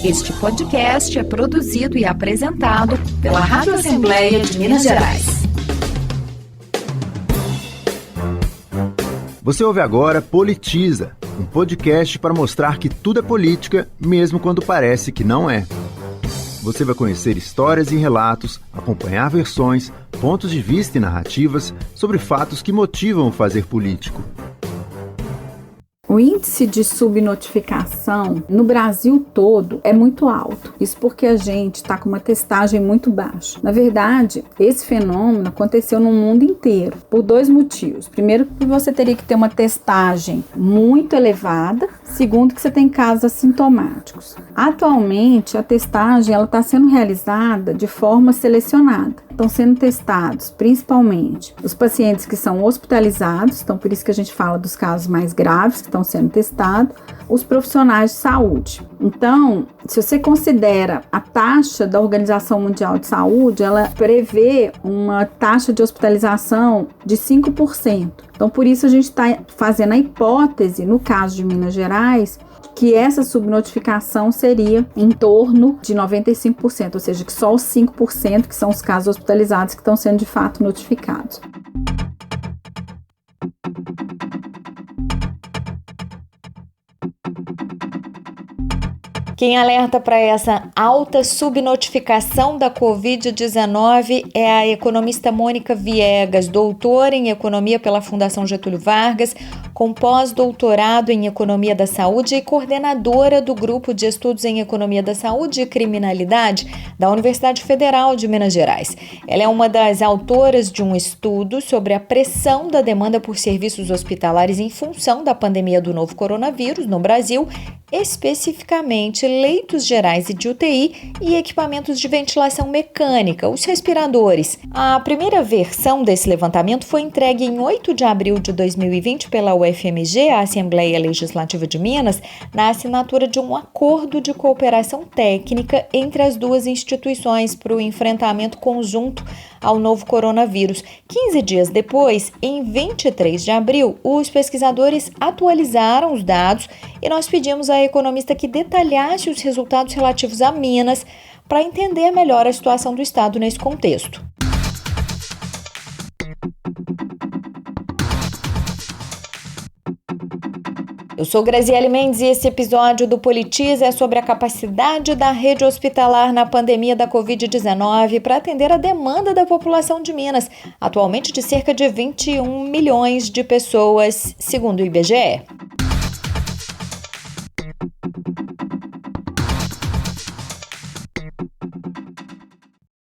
Este podcast é produzido e apresentado pela Rádio Assembleia de Minas Gerais. Você ouve agora Politiza, um podcast para mostrar que tudo é política, mesmo quando parece que não é. Você vai conhecer histórias e relatos, acompanhar versões, pontos de vista e narrativas sobre fatos que motivam o fazer político. O índice de subnotificação no Brasil todo é muito alto. Isso porque a gente está com uma testagem muito baixa. Na verdade, esse fenômeno aconteceu no mundo inteiro por dois motivos. Primeiro, que você teria que ter uma testagem muito elevada. Segundo, que você tem casos assintomáticos. Atualmente, a testagem está sendo realizada de forma selecionada. Estão sendo testados principalmente os pacientes que são hospitalizados, então por isso que a gente fala dos casos mais graves que estão sendo testados, os profissionais de saúde. Então, se você considera a taxa da Organização Mundial de Saúde, ela prevê uma taxa de hospitalização de 5%. Então, por isso a gente está fazendo a hipótese, no caso de Minas Gerais, que essa subnotificação seria em torno de 95%, ou seja, que só os 5% que são os casos hospitalizados que estão sendo de fato notificados. Quem alerta para essa alta subnotificação da Covid-19 é a economista Mônica Viegas, doutora em Economia pela Fundação Getúlio Vargas, com pós-doutorado em Economia da Saúde e coordenadora do Grupo de Estudos em Economia da Saúde e Criminalidade da Universidade Federal de Minas Gerais. Ela é uma das autoras de um estudo sobre a pressão da demanda por serviços hospitalares em função da pandemia do novo coronavírus no Brasil, especificamente leitos gerais e de UTI e equipamentos de ventilação mecânica, os respiradores. A primeira versão desse levantamento foi entregue em 8 de abril de 2020 pela UFMG, a Assembleia Legislativa de Minas, na assinatura de um acordo de cooperação técnica entre as duas instituições para o enfrentamento conjunto ao novo coronavírus. 15 dias depois, em 23 de abril, os pesquisadores atualizaram os dados e nós pedimos à economista que detalhasse os resultados relativos a Minas para entender melhor a situação do estado nesse contexto. Eu sou Graziele Mendes e esse episódio do Politiza é sobre a capacidade da rede hospitalar na pandemia da Covid-19 para atender a demanda da população de Minas, atualmente de cerca de 21 milhões de pessoas, segundo o IBGE.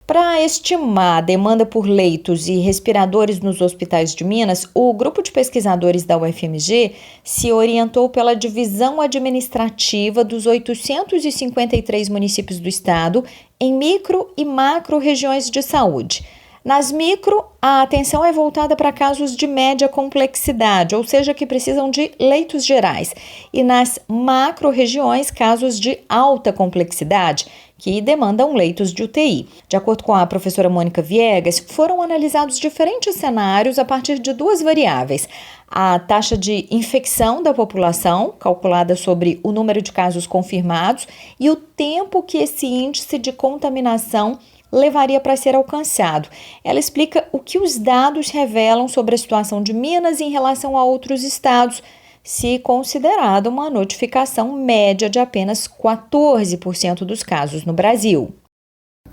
Para estimar a demanda por leitos e respiradores nos hospitais de Minas, o grupo de pesquisadores da UFMG se orientou pela divisão administrativa dos 853 municípios do estado em micro e macro regiões de saúde. Nas micro, a atenção é voltada para casos de média complexidade, ou seja, que precisam de leitos gerais, e nas macro-regiões, casos de alta complexidade, que demandam leitos de UTI. De acordo com a professora Mônica Viegas, foram analisados diferentes cenários a partir de duas variáveis: a taxa de infecção da população, calculada sobre o número de casos confirmados, e o tempo que esse índice de contaminação levaria para ser alcançado. Ela explica o que os dados revelam sobre a situação de Minas em relação a outros estados, se considerada uma notificação média de apenas 14% dos casos no Brasil.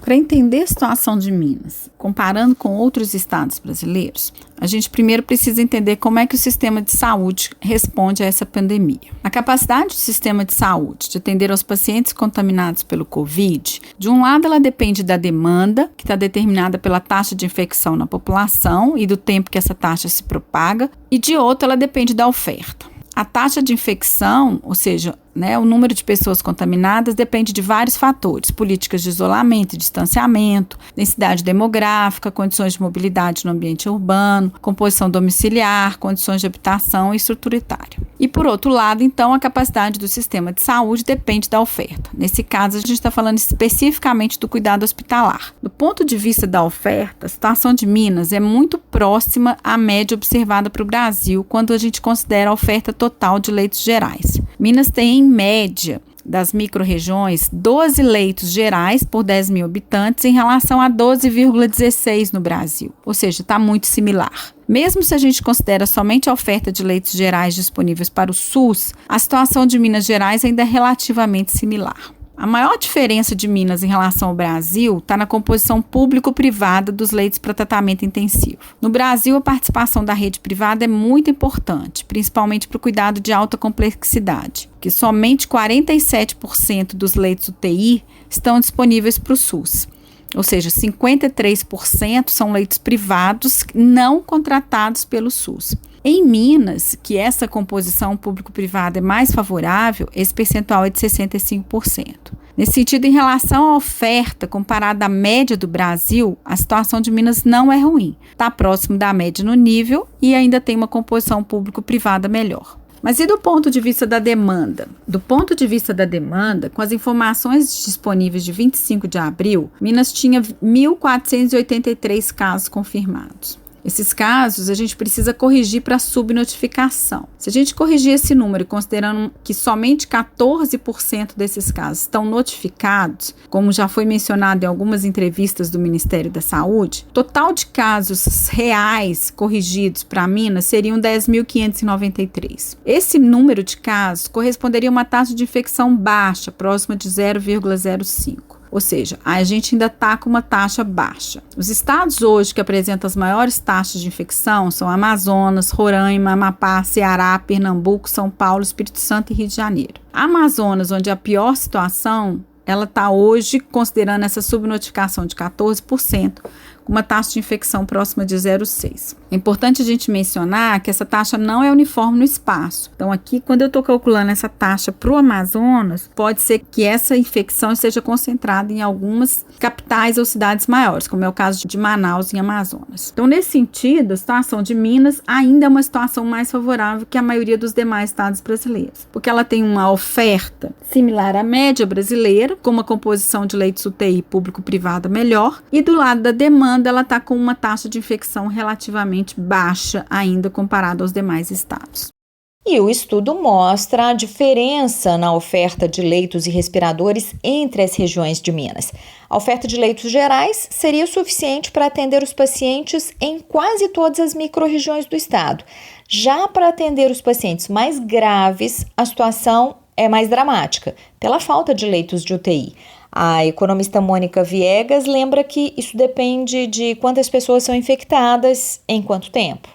Para entender a situação de Minas, comparando com outros estados brasileiros, a gente primeiro precisa entender como é que o sistema de saúde responde a essa pandemia. A capacidade do sistema de saúde de atender aos pacientes contaminados pelo Covid, de um lado ela depende da demanda, que está determinada pela taxa de infecção na população e do tempo que essa taxa se propaga, e de outro ela depende da oferta. A taxa de infecção, ou seja, o número de pessoas contaminadas, depende de vários fatores: políticas de isolamento e distanciamento, densidade demográfica, condições de mobilidade no ambiente urbano, composição domiciliar, condições de habitação e estrutura etária. E, por outro lado, então, a capacidade do sistema de saúde depende da oferta. Nesse caso, a gente está falando especificamente do cuidado hospitalar. Do ponto de vista da oferta, a situação de Minas é muito próxima à média observada para o Brasil quando a gente considera a oferta total de leitos gerais. Minas tem, em média, das micro-regiões 12 leitos gerais por 10 mil habitantes em relação a 12,16 no Brasil, ou seja, está muito similar. Mesmo se a gente considera somente a oferta de leitos gerais disponíveis para o SUS, a situação de Minas Gerais ainda é relativamente similar. A maior diferença de Minas em relação ao Brasil está na composição público-privada dos leitos para tratamento intensivo. No Brasil, a participação da rede privada é muito importante, principalmente para o cuidado de alta complexidade, que somente 47% dos leitos UTI estão disponíveis para o SUS. Ou seja, 53% são leitos privados não contratados pelo SUS. Em Minas, que essa composição público-privada é mais favorável, esse percentual é de 65%. Nesse sentido, em relação à oferta comparada à média do Brasil, a situação de Minas não é ruim. Está próximo da média no nível e ainda tem uma composição público-privada melhor. Mas e do ponto de vista da demanda? Do ponto de vista da demanda, com as informações disponíveis de 25 de abril, Minas tinha 1.483 casos confirmados. Esses casos a gente precisa corrigir para subnotificação. Se a gente corrigir esse número, considerando que somente 14% desses casos estão notificados, como já foi mencionado em algumas entrevistas do Ministério da Saúde, o total de casos reais corrigidos para Minas seriam 10.593. Esse número de casos corresponderia a uma taxa de infecção baixa, próxima de 0,05. Ou seja, a gente ainda está com uma taxa baixa. Os estados hoje que apresentam as maiores taxas de infecção são Amazonas, Roraima, Amapá, Ceará, Pernambuco, São Paulo, Espírito Santo e Rio de Janeiro. A Amazonas, onde a pior situação, ela está hoje, considerando essa subnotificação de 14%, com uma taxa de infecção próxima de 0,6. É importante a gente mencionar que essa taxa não é uniforme no espaço. Então aqui, quando eu estou calculando essa taxa para o Amazonas, pode ser que essa infecção esteja concentrada em algumas capitais ou cidades maiores, como é o caso de Manaus, em Amazonas. Então, nesse sentido, a situação de Minas ainda é uma situação mais favorável que a maioria dos demais estados brasileiros, porque ela tem uma oferta similar à média brasileira, com uma composição de leitos UTI público-privada melhor, e do lado da demanda, ela está com uma taxa de infecção relativamente baixa ainda comparado aos demais estados. E o estudo mostra a diferença na oferta de leitos e respiradores entre as regiões de Minas. A oferta de leitos gerais seria suficiente para atender os pacientes em quase todas as micro-regiões do estado. Já para atender os pacientes mais graves, a situação é mais dramática, pela falta de leitos de UTI. A economista Mônica Viegas lembra que isso depende de quantas pessoas são infectadas em quanto tempo.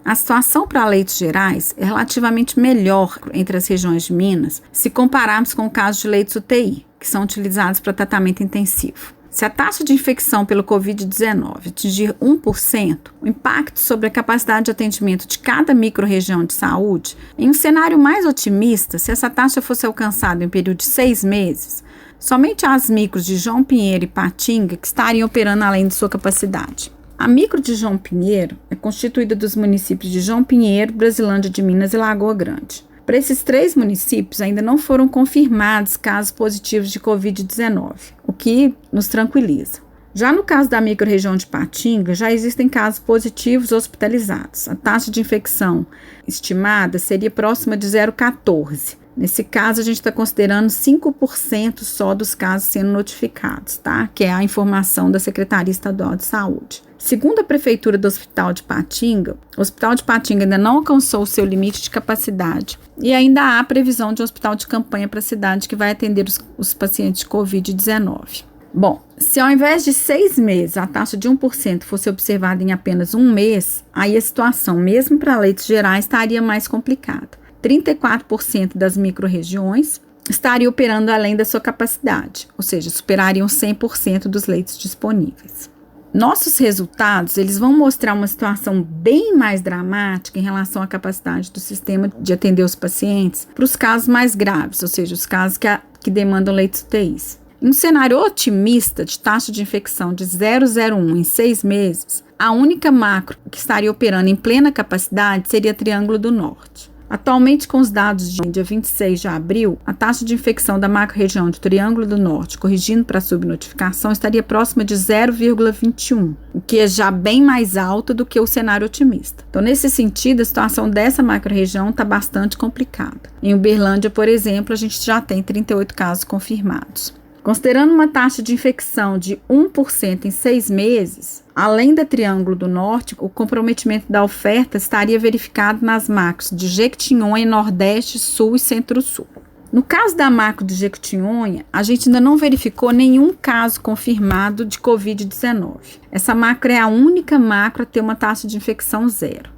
A situação para leitos gerais é relativamente melhor entre as regiões de Minas se compararmos com o caso de leitos UTI, que são utilizados para tratamento intensivo. Se a taxa de infecção pelo Covid-19 atingir 1%, o impacto sobre a capacidade de atendimento de cada micro-região de saúde, em um cenário mais otimista, se essa taxa fosse alcançada em um período de 6 meses, somente as micros de João Pinheiro e Patinga que estariam operando além de sua capacidade. A micro de João Pinheiro é constituída dos municípios de João Pinheiro, Brasilândia de Minas e Lagoa Grande. Para esses 3 municípios ainda não foram confirmados casos positivos de Covid-19, o que nos tranquiliza. Já no caso da micro-região de Patinga, já existem casos positivos hospitalizados. A taxa de infecção estimada seria próxima de 0,14. Nesse caso, a gente está considerando 5% só dos casos sendo notificados, tá? Que é a informação da Secretaria Estadual de Saúde. Segundo a Prefeitura do Hospital de Patinga, o Hospital de Patinga ainda não alcançou o seu limite de capacidade e ainda há previsão de um hospital de campanha para a cidade que vai atender os pacientes de Covid-19. Bom, se ao invés de 6 meses a taxa de 1% fosse observada em apenas 1 mês, aí a situação, mesmo para leitos gerais, estaria mais complicada. 34% das micro-regiões estariam operando além da sua capacidade, ou seja, superariam 100% dos leitos disponíveis. Nossos resultados, eles vão mostrar uma situação bem mais dramática em relação à capacidade do sistema de atender os pacientes para os casos mais graves, ou seja, os casos que demandam leitos UTIs. Em um cenário otimista de taxa de infecção de 0,01 em 6 meses, a única macro que estaria operando em plena capacidade seria Triângulo do Norte. Atualmente, com os dados de dia 26 de abril, a taxa de infecção da macro-região de Triângulo do Norte, corrigindo para a subnotificação, estaria próxima de 0,21, o que é já bem mais alta do que o cenário otimista. Então, nesse sentido, a situação dessa macro-região está bastante complicada. Em Uberlândia, por exemplo, a gente já tem 38 casos confirmados. Considerando uma taxa de infecção de 1% em 6 meses, além da Triângulo do Norte, o comprometimento da oferta estaria verificado nas macros de Jequitinhonha, Nordeste, Sul e Centro-Sul. No caso da macro de Jequitinhonha, a gente ainda não verificou nenhum caso confirmado de Covid-19. Essa macro é a única macro a ter uma taxa de infecção zero.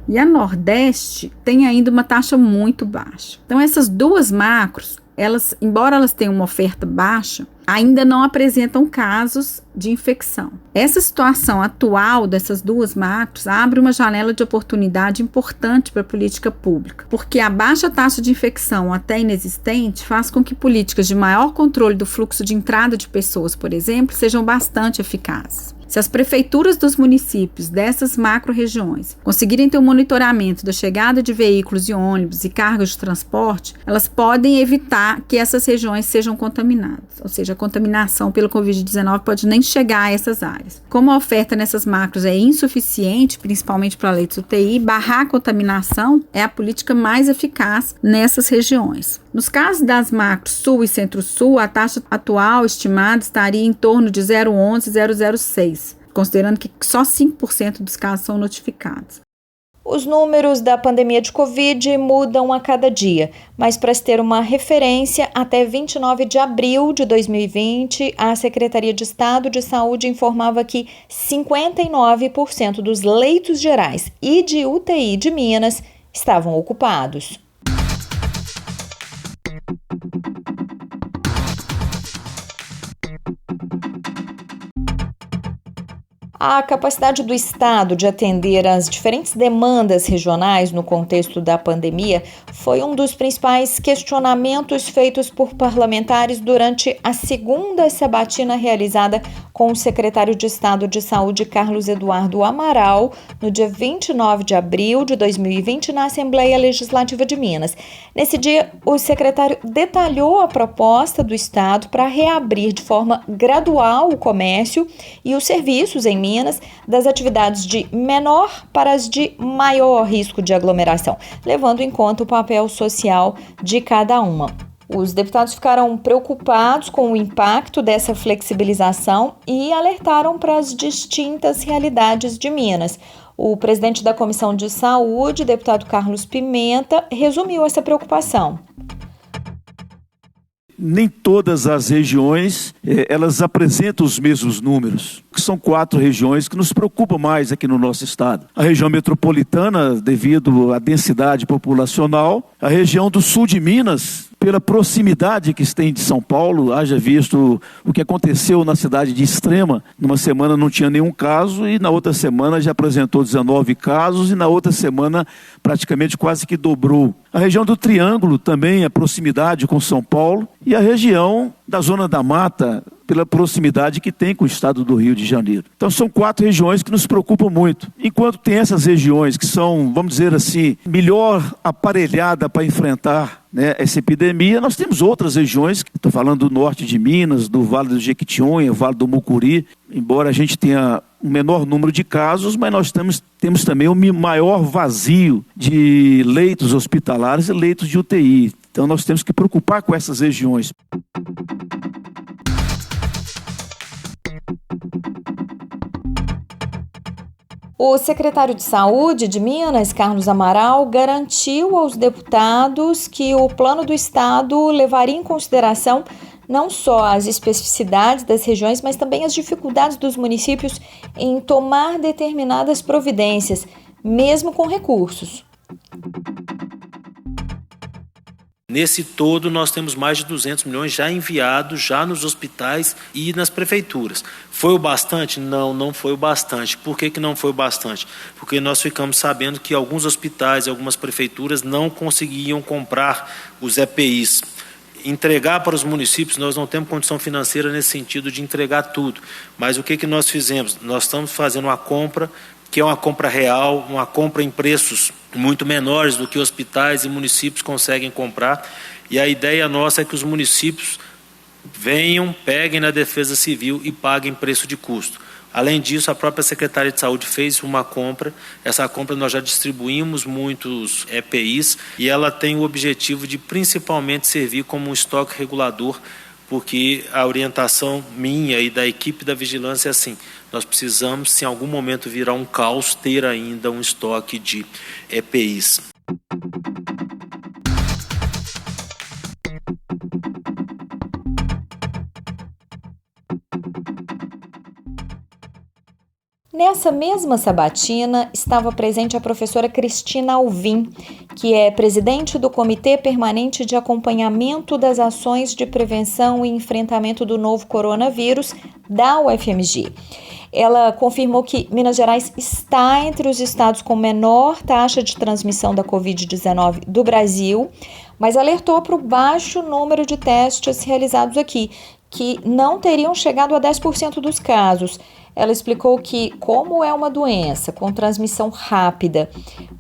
E a Nordeste tem ainda uma taxa muito baixa. Então, essas duas macros, embora elas tenham uma oferta baixa, ainda não apresentam casos de infecção. Essa situação atual dessas duas macros abre uma janela de oportunidade importante para a política pública, porque a baixa taxa de infecção, até inexistente, faz com que políticas de maior controle do fluxo de entrada de pessoas, por exemplo, sejam bastante eficazes. Se as prefeituras dos municípios dessas macro-regiões conseguirem ter um monitoramento da chegada de veículos e ônibus e cargas de transporte, elas podem evitar que essas regiões sejam contaminadas. Ou seja, a contaminação pelo Covid-19 pode nem chegar a essas áreas. Como a oferta nessas macros é insuficiente, principalmente para leitos UTI, barrar a contaminação é a política mais eficaz nessas regiões. Nos casos das macros Sul e Centro-Sul, a taxa atual estimada estaria em torno de 0,11 e 0,06, considerando que só 5% dos casos são notificados. Os números da pandemia de Covid mudam a cada dia, mas para se ter uma referência, até 29 de abril de 2020, a Secretaria de Estado de Saúde informava que 59% dos leitos gerais e de UTI de Minas estavam ocupados. A capacidade do Estado de atender às diferentes demandas regionais no contexto da pandemia foi um dos principais questionamentos feitos por parlamentares durante a segunda sabatina realizada com o secretário de Estado de Saúde, Carlos Eduardo Amaral, no dia 29 de abril de 2020, na Assembleia Legislativa de Minas. Nesse dia, o secretário detalhou a proposta do Estado para reabrir de forma gradual o comércio e os serviços em Minas, das atividades de menor para as de maior risco de aglomeração, levando em conta o papel social de cada uma. Os deputados ficaram preocupados com o impacto dessa flexibilização e alertaram para as distintas realidades de Minas. O presidente da Comissão de Saúde, deputado Carlos Pimenta, resumiu essa preocupação. Nem todas as regiões elas apresentam os mesmos números. São 4 regiões que nos preocupam mais aqui no nosso estado. A região metropolitana, devido à densidade populacional. A região do sul de Minas, pela proximidade que tem de São Paulo, haja visto o que aconteceu na cidade de Extrema. Numa semana não tinha nenhum caso e na outra semana já apresentou 19 casos e na outra semana praticamente quase que dobrou. A região do Triângulo também, a proximidade com São Paulo, e a região da Zona da Mata, pela proximidade que tem com o estado do Rio de Janeiro. Então são 4 regiões que nos preocupam muito. Enquanto tem essas regiões que são, vamos dizer assim, melhor aparelhada para enfrentar, essa epidemia, nós temos outras regiões, estou falando do norte de Minas, do Vale do Jequitinhonha, Vale do Mucuri, embora a gente tenha um menor número de casos, mas nós temos também um maior vazio de leitos hospitalares e leitos de UTI. Então nós temos que preocupar com essas regiões. O secretário de Saúde de Minas, Carlos Amaral, garantiu aos deputados que o plano do Estado levaria em consideração não só as especificidades das regiões, mas também as dificuldades dos municípios em tomar determinadas providências, mesmo com recursos. Nesse todo, nós temos mais de 200 milhões já enviados, já nos hospitais e nas prefeituras. Foi o bastante? Não, não foi o bastante. Por que não foi o bastante? Porque nós ficamos sabendo que alguns hospitais e algumas prefeituras não conseguiam comprar os EPIs. Entregar para os municípios, nós não temos condição financeira nesse sentido de entregar tudo. Mas o que nós fizemos? Nós estamos fazendo uma compra que é uma compra real, uma compra em preços muito menores do que hospitais e municípios conseguem comprar. E a ideia nossa é que os municípios venham, peguem na Defesa Civil e paguem preço de custo. Além disso, a própria Secretaria de Saúde fez uma compra. Essa compra nós já distribuímos muitos EPIs e ela tem o objetivo de principalmente servir como um estoque regulador, porque a orientação minha e da equipe da vigilância é assim: nós precisamos, se em algum momento virar um caos, ter ainda um estoque de EPIs. Nessa mesma sabatina, estava presente a professora Cristina Alvim, que é presidente do Comitê Permanente de Acompanhamento das Ações de Prevenção e Enfrentamento do Novo Coronavírus da UFMG. Ela confirmou que Minas Gerais está entre os estados com menor taxa de transmissão da Covid-19 do Brasil, mas alertou para o baixo número de testes realizados aqui, que não teriam chegado a 10% dos casos. Ela explicou que, como é uma doença com transmissão rápida,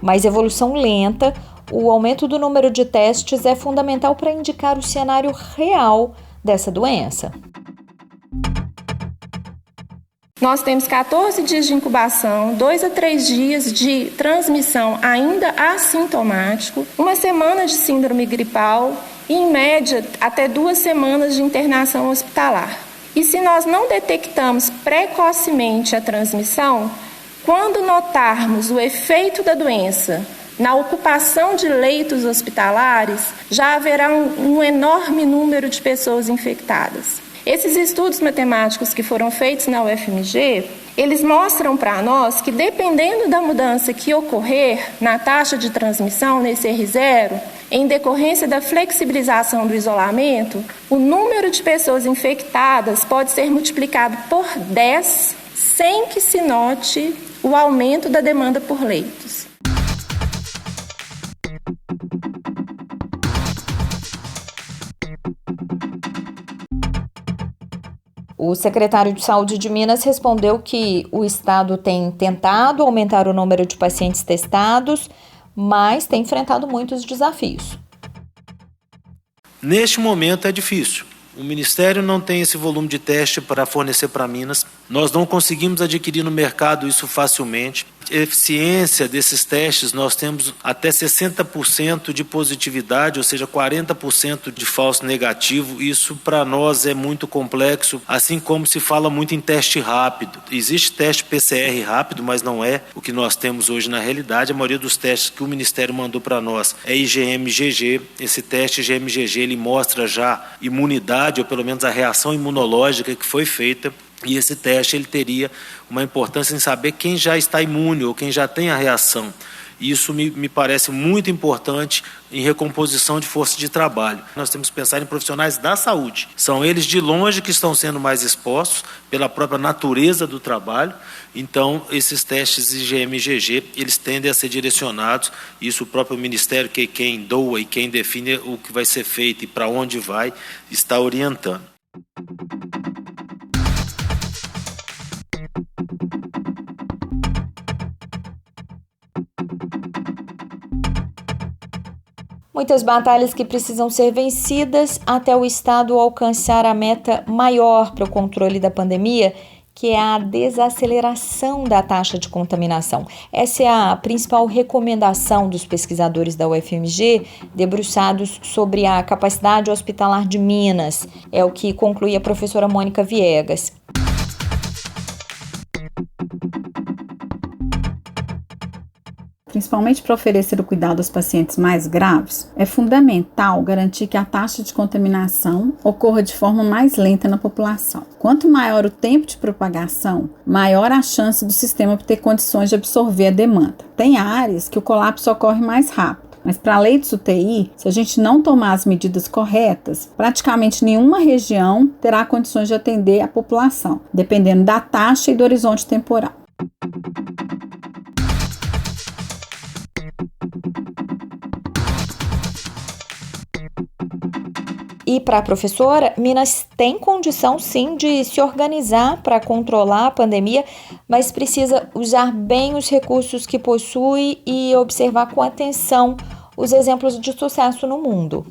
mas evolução lenta, o aumento do número de testes é fundamental para indicar o cenário real dessa doença. Nós temos 14 dias de incubação, 2 a 3 dias de transmissão ainda assintomático, 1 semana de síndrome gripal e, em média, até 2 semanas de internação hospitalar. E se nós não detectamos precocemente a transmissão, quando notarmos o efeito da doença na ocupação de leitos hospitalares, já haverá um enorme número de pessoas infectadas. Esses estudos matemáticos que foram feitos na UFMG, eles mostram para nós que, dependendo da mudança que ocorrer na taxa de transmissão, nesse R0, em decorrência da flexibilização do isolamento, o número de pessoas infectadas pode ser multiplicado por 10 sem que se note o aumento da demanda por leitos. O secretário de Saúde de Minas respondeu que o estado tem tentado aumentar o número de pacientes testados, mas tem enfrentado muitos desafios. Neste momento é difícil. O Ministério não tem esse volume de teste para fornecer para Minas. Nós não conseguimos adquirir no mercado isso facilmente. A eficiência desses testes, nós temos até 60% de positividade, ou seja, 40% de falso negativo. Isso para nós é muito complexo, assim como se fala muito em teste rápido. Existe teste PCR rápido, mas não é o que nós temos hoje na realidade. A maioria dos testes que o Ministério mandou para nós é IgM-IgG. Esse teste IgM-IgG ele mostra já imunidade, ou pelo menos a reação imunológica que foi feita. E esse teste ele teria uma importância em saber quem já está imune ou quem já tem a reação. Isso me parece muito importante em recomposição de força de trabalho. Nós temos que pensar em profissionais da saúde. São eles de longe que estão sendo mais expostos pela própria natureza do trabalho. Então, esses testes IgM-IgG, eles tendem a ser direcionados. Isso o próprio Ministério, que quem doa e quem define o que vai ser feito e para onde vai, está orientando. Muitas batalhas que precisam ser vencidas até o Estado alcançar a meta maior para o controle da pandemia, que é a desaceleração da taxa de contaminação. Essa é a principal recomendação dos pesquisadores da UFMG, debruçados sobre a capacidade hospitalar de Minas. É o que conclui a professora Mônica Viegas. Principalmente para oferecer o cuidado aos pacientes mais graves, é fundamental garantir que a taxa de contaminação ocorra de forma mais lenta na população. Quanto maior o tempo de propagação, maior a chance do sistema ter condições de absorver a demanda. Tem áreas que o colapso ocorre mais rápido, mas para leitos UTI, se a gente não tomar as medidas corretas, praticamente nenhuma região terá condições de atender a população, dependendo da taxa e do horizonte temporal. E para a professora, Minas tem condição sim de se organizar para controlar a pandemia, mas precisa usar bem os recursos que possui e observar com atenção os exemplos de sucesso no mundo.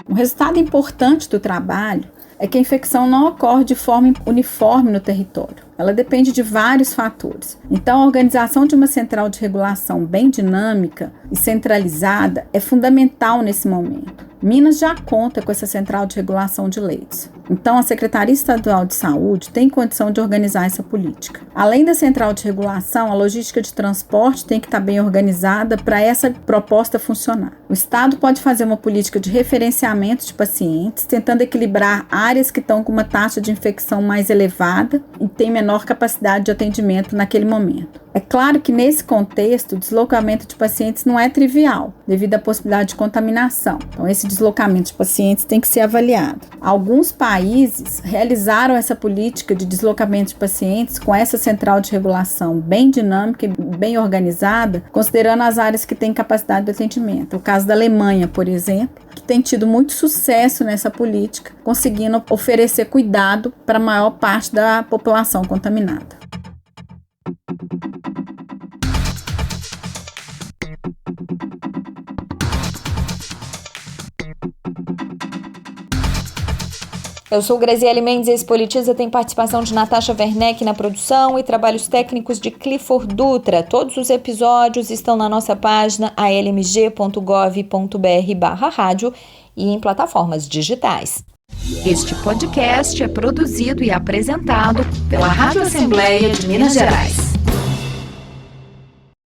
Um resultado importante do trabalho é que a infecção não ocorre de forma uniforme no território. Ela depende de vários fatores. Então, a organização de uma central de regulação bem dinâmica e centralizada é fundamental nesse momento. Minas já conta com essa central de regulação de leitos. Então, a Secretaria Estadual de Saúde tem condição de organizar essa política. Além da central de regulação, a logística de transporte tem que estar bem organizada para essa proposta funcionar. O Estado pode fazer uma política de referenciamento de pacientes, tentando equilibrar áreas que estão com uma taxa de infecção mais elevada e têm menor capacidade de atendimento naquele momento. É claro que nesse contexto, o deslocamento de pacientes não é trivial, devido à possibilidade de contaminação. Então, esse deslocamento de pacientes tem que ser avaliado. Alguns países realizaram essa política de deslocamento de pacientes com essa central de regulação bem dinâmica e bem organizada, considerando as áreas que têm capacidade de atendimento. O caso da Alemanha, por exemplo, que tem tido muito sucesso nessa política, conseguindo oferecer cuidado para a maior parte da população contaminada. Eu sou Graziele Mendes e esse Politiza tem participação de Natasha Werneck na produção e trabalhos técnicos de Clifford Dutra. Todos os episódios estão na nossa página almg.gov.br/rádio e em plataformas digitais. Este podcast é produzido e apresentado pela Rádio Assembleia de Minas Gerais.